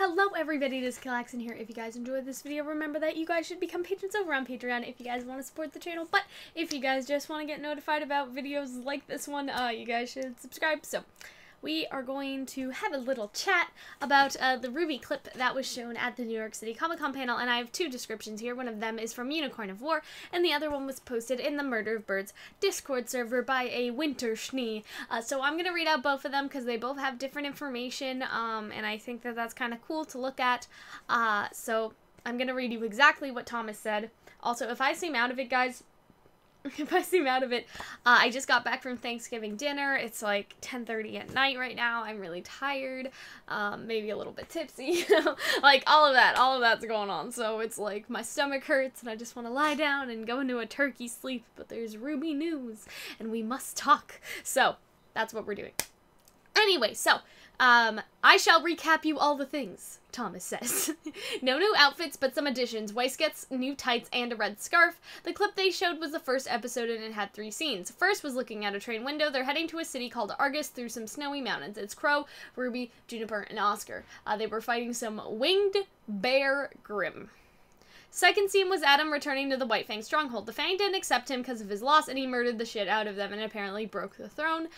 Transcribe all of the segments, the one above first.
Hello everybody, it is Calxiyn here. If you guys enjoyed this video, remember that you guys should become patrons over on Patreon if you guys want to support the channel. But if you guys just want to get notified about videos like this one, you guys should subscribe. So we are going to have a little chat about the RWBY clip that was shown at the New York City Comic-Con panel, and I have two descriptions here. One of them is from Unicorn of War, and the other one was posted in the Murder of Birds Discord server by a Winter Schnee. So I'm going to read out both of them because they both have different information, and I think that that's kind of cool to look at. So I'm going to read you exactly what Thomas said. Also, if I seem out of it, guys, I just got back from Thanksgiving dinner. It's like 10:30 at night right now. I'm really tired, maybe a little bit tipsy, like all of that's going on. So it's like my stomach hurts and I just want to lie down and go into a turkey sleep, but there's RWBY news and we must talk. So that's what we're doing. Anyway, so I shall recap you all the things, Thomas says. No new outfits, but some additions. Weiss gets new tights and a red scarf. The clip they showed was the first episode and it had 3 scenes. First was looking out a train window. They're heading to a city called Argus through some snowy mountains. It's Crow, RWBY, Juniper, and Oscar. They were fighting some winged bear Grimm. Second scene was Adam returning to the White Fang stronghold. The Fang didn't accept him because of his loss, and he murdered the shit out of them and apparently broke the throne.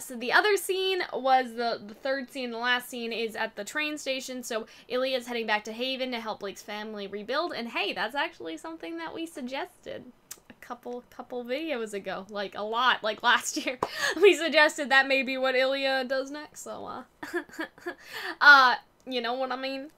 So the other scene was the third scene. The last scene is at the train station. So Ilya's heading back to Haven to help Blake's family rebuild. And hey, that's actually something that we suggested a couple videos ago. Like a lot, like last year. We suggested that may be what Ilya does next. So, you know what I mean?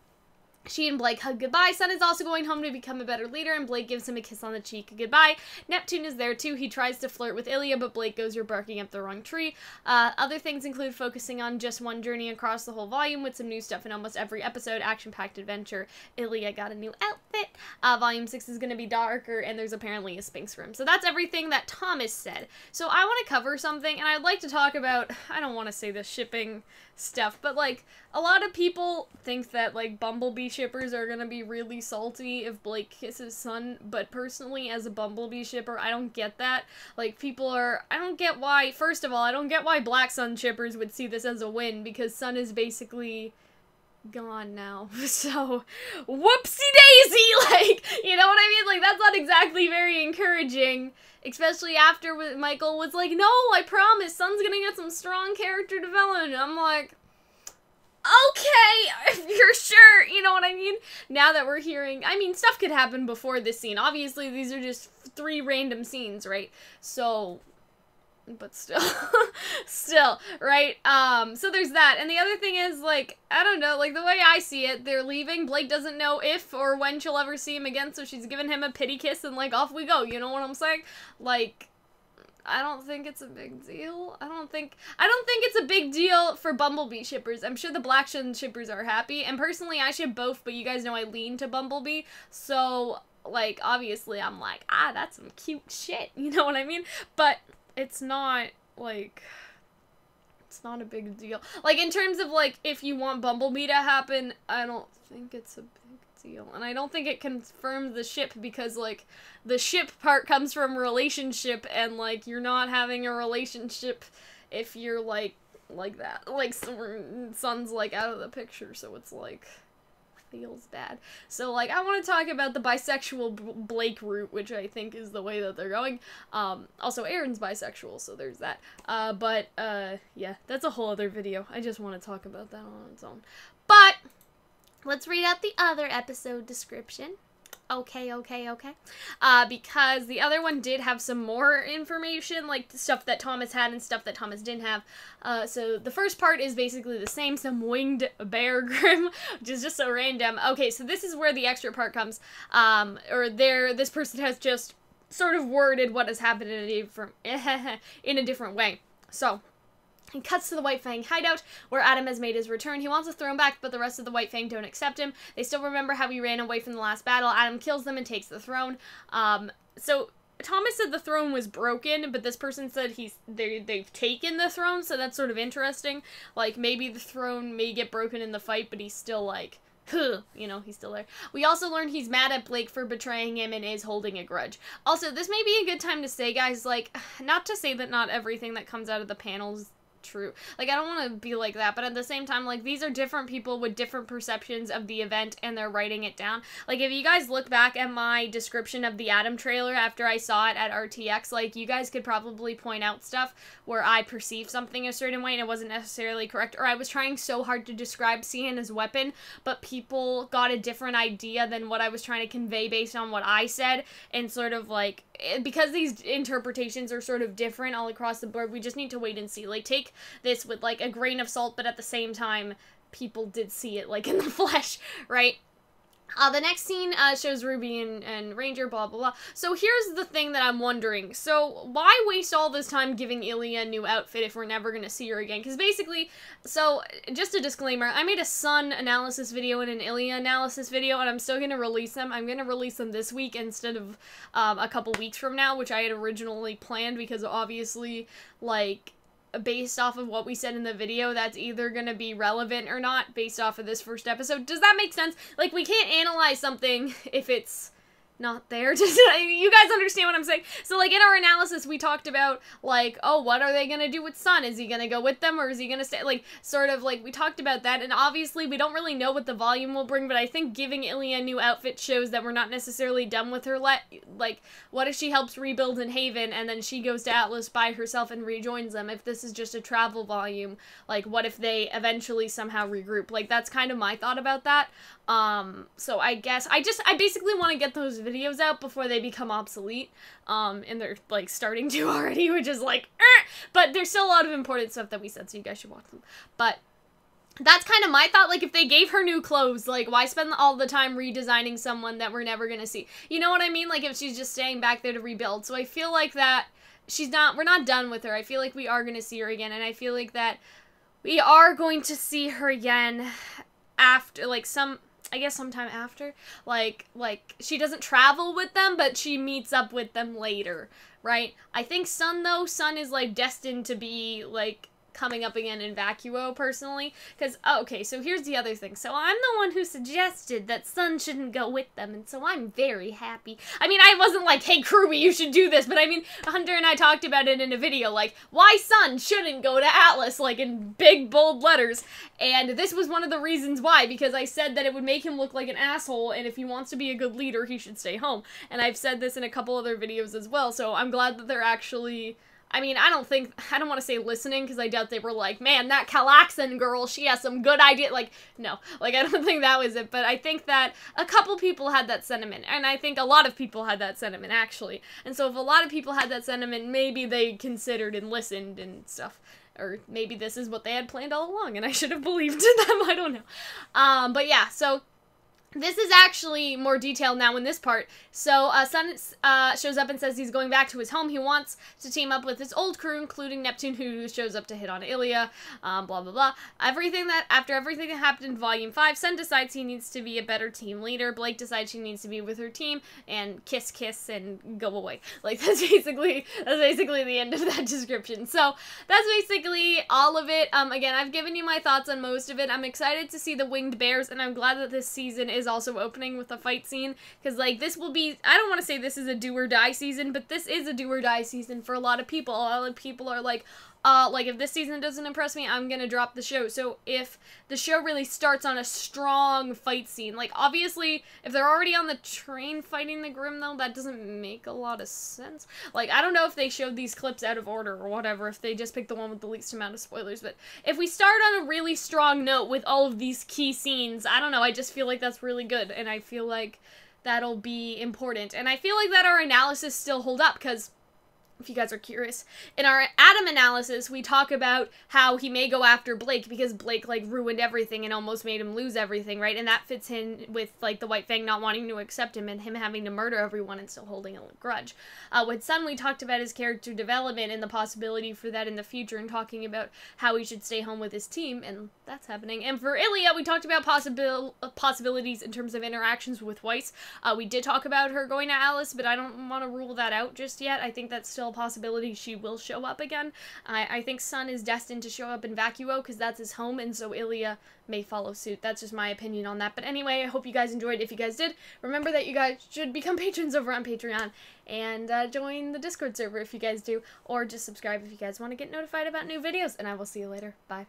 She and Blake hug goodbye. Sun is also going home to become a better leader, and Blake gives him a kiss on the cheek goodbye. Neptune is there too. He tries to flirt with Ilya, but Blake goes, "You're barking up the wrong tree." Other things include focusing on just one journey across the whole volume with some new stuff in almost every episode. Action-packed adventure. Ilya got a new outfit. Volume 6 is going to be darker, and there's apparently a Sphinx room. So that's everything that Thomas said. So I want to cover something, and I'd like to talk about, I don't want to say the shipping stuff, but like a lot of people think that like Bumblebee shippers are gonna be really salty if Blake kisses Sun, but personally as a Bumblebee shipper I don't get that. Like I don't get why, first of all, I don't get why Black Sun shippers would see this as a win, because Sun is basically gone now. So whoopsie-daisy, like, you know what I mean? Like, that's not exactly very encouraging, especially after Michael was like, "No, I promise, Sun's gonna get some strong character development." And I'm like, okay, if you're sure, you know what I mean? Now that we're hearing, I mean, stuff could happen before this scene. Obviously, these are just 3 random scenes, right? So, but still, right? So there's that. And the other thing is, like, I don't know, like, the way I see it, they're leaving. Blake doesn't know if or when she'll ever see him again, so she's giving him a pity kiss and, like, off we go. You know what I'm saying? Like, I don't think it's a big deal. I don't think it's a big deal for Bumblebee shippers. I'm sure the Black Sun shippers are happy. And personally, I ship both, but you guys know I lean to Bumblebee. So, like, obviously, I'm like, that's some cute shit. You know what I mean? But it's not, like, it's not a big deal. Like, in terms of, like, if you want Bumblebee to happen, I don't think it's a big deal. And I don't think it confirms the ship, because, like, the ship part comes from relationship, and, like, you're not having a relationship if you're, like that. Like, Sun's, like, out of the picture, so it's, like, feels bad. So, like, I want to talk about the bisexual Blake route, which I think is the way that they're going. Also, Aaron's bisexual, so there's that. Yeah, that's a whole other video. I just want to talk about that on its own. But let's read out the other episode description. Okay. Because the other one did have some more information, like stuff that Thomas had and stuff that Thomas didn't have. So the first part is basically the same, some winged bear Grimm, which is just so random. Okay, so this is where the extra part comes. This person has just sort of worded what has happened in a different way. So he cuts to the White Fang hideout, where Adam has made his return. He wants the throne back, but the rest of the White Fang don't accept him. They still remember how he ran away from the last battle. Adam kills them and takes the throne. So Thomas said the throne was broken, but this person said they've taken the throne, so that's sort of interesting. Like, maybe the throne may get broken in the fight, but he's still, like, you know, he's still there. We also learned he's mad at Blake for betraying him and is holding a grudge. Also, this may be a good time to say, guys, like, not to say that not everything that comes out of the panels true. Like, I don't want to be like that, but at the same time, like, these are different people with different perceptions of the event, and they're writing it down. Like, if you guys look back at my description of the Adam trailer after I saw it at RTX, like, you guys could probably point out stuff where I perceived something a certain way and it wasn't necessarily correct, or I was trying so hard to describe Sienna's weapon, but people got a different idea than what I was trying to convey based on what I said, and sort of, like, because these interpretations are sort of different all across the board, we just need to wait and see. Like, take this with, like, a grain of salt, but at the same time, people did see it, like, in the flesh, right? The next scene shows Ruby and Ranger, blah, blah, blah. So here's the thing that I'm wondering. So why waste all this time giving Ilya a new outfit if we're never going to see her again? Because basically, so just a disclaimer, I made a Sun analysis video and an Ilya analysis video, and I'm still going to release them. I'm going to release them this week instead of a couple weeks from now, which I had originally planned, because obviously, like, based off of what we said in the video, that's either gonna be relevant or not based off of this first episode. Does that make sense? Like, we can't analyze something if it's not there. Just, you guys understand what I'm saying? So, like, in our analysis, we talked about, like, oh, what are they gonna do with Sun? Is he gonna go with them, or is he gonna stay? Like, sort of, like, we talked about that, and obviously, we don't really know what the volume will bring, but I think giving Ilya a new outfit shows that we're not necessarily done with her. Like, what if she helps rebuild in Haven, and then she goes to Atlas by herself and rejoins them? If this is just a travel volume, like, what if they eventually somehow regroup? Like, that's kind of my thought about that. So I guess, I basically want to get those videos out before they become obsolete, and they're, like, starting to already, which is, like, but there's still a lot of important stuff that we said, so you guys should watch them. But that's kind of my thought. Like, if they gave her new clothes, like, why spend all the time redesigning someone that we're never gonna see? You know what I mean? Like, if she's just staying back there to rebuild. So I feel like that we're not done with her. I feel like we are gonna see her again, and I feel like that we are going to see her again after, like, I guess sometime after, like, she doesn't travel with them, but she meets up with them later, right? I think Sun, though, Sun is, like, destined to be, like, coming up again in Vacuo, personally, because, oh, okay, so here's the other thing. So I'm the one who suggested that Sun shouldn't go with them, and so I'm very happy. I mean, I wasn't like, hey, Ruby, you should do this, but I mean, Hunter and I talked about it in a video, like, why Sun shouldn't go to Atlas, like, in big, bold letters, and this was one of the reasons why, because I said that it would make him look like an asshole, and if he wants to be a good leader, he should stay home, and I've said this in a couple other videos as well, so I'm glad that they're actually, I mean, I don't want to say listening, because I doubt they were like, man, that Calxiyn girl, she has some good idea. Like, no. Like, I don't think that was it, but I think that a couple people had that sentiment, and I think a lot of people had that sentiment, actually. And so if a lot of people had that sentiment, maybe they considered and listened and stuff. Or maybe this is what they had planned all along, and I should have believed them, I don't know. But yeah, so this is actually more detailed now in this part. So, Sun shows up and says he's going back to his home. He wants to team up with his old crew, including Neptune, who shows up to hit on Ilya, blah, blah, blah. After everything that happened in Volume 5, Sun decides he needs to be a better team leader. Blake decides she needs to be with her team, and kiss, kiss, and go away. Like, that's basically the end of that description. So, that's basically all of it. Again, I've given you my thoughts on most of it. I'm excited to see the winged bears, and I'm glad that this season is also opening with a fight scene, because, like, this will be, I don't want to say this is a do or die season, but this is a do or die season for a lot of people. A lot of people are like, if this season doesn't impress me, I'm gonna drop the show. So if the show really starts on a strong fight scene, like, obviously, if they're already on the train fighting the Grimm, though, that doesn't make a lot of sense. Like, I don't know if they showed these clips out of order or whatever, if they just picked the one with the least amount of spoilers, but if we start on a really strong note with all of these key scenes, I don't know, I just feel like that's really good, and I feel like that'll be important. And I feel like that our analysis still hold up, because if you guys are curious, in our Adam analysis, we talk about how he may go after Blake because Blake, like, ruined everything and almost made him lose everything, right? And that fits in with, like, the White Fang not wanting to accept him and him having to murder everyone and still holding a grudge. With Sun, we talked about his character development and the possibility for that in the future, and talking about how he should stay home with his team, and that's happening. And for Ilya, we talked about possibilities in terms of interactions with Weiss. We did talk about her going to Alice, but I don't want to rule that out just yet. I think that's still still a possibility she will show up again. I think Sun is destined to show up in Vacuo because that's his home, and so Ilya may follow suit. That's just my opinion on that. But anyway, I hope you guys enjoyed. If you guys did, remember that you guys should become patrons over on Patreon, and join the Discord server if you guys do, or just subscribe if you guys want to get notified about new videos, and I will see you later. Bye.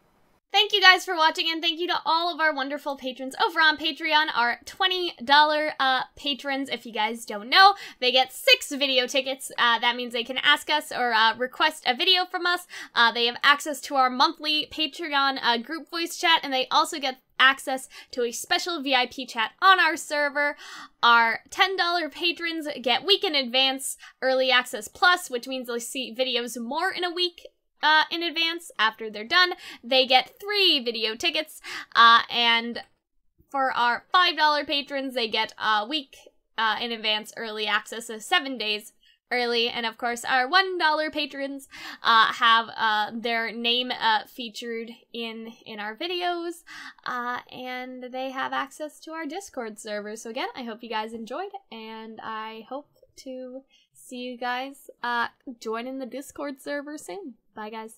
Thank you guys for watching, and thank you to all of our wonderful patrons over on Patreon, our $20 patrons. If you guys don't know, they get 6 video tickets. That means they can ask us or request a video from us. They have access to our monthly Patreon group voice chat, and they also get access to a special VIP chat on our server. Our $10 patrons get week in advance early access plus, which means they'll see videos more in a week in advance. After they're done, they get 3 video tickets, and for our $5 patrons, they get a week in advance early access, so 7 days early. And of course, our $1 patrons have their name featured in our videos, and they have access to our Discord server. So again, I hope you guys enjoyed, and I hope to see you guys join in the Discord server soon. Bye, guys.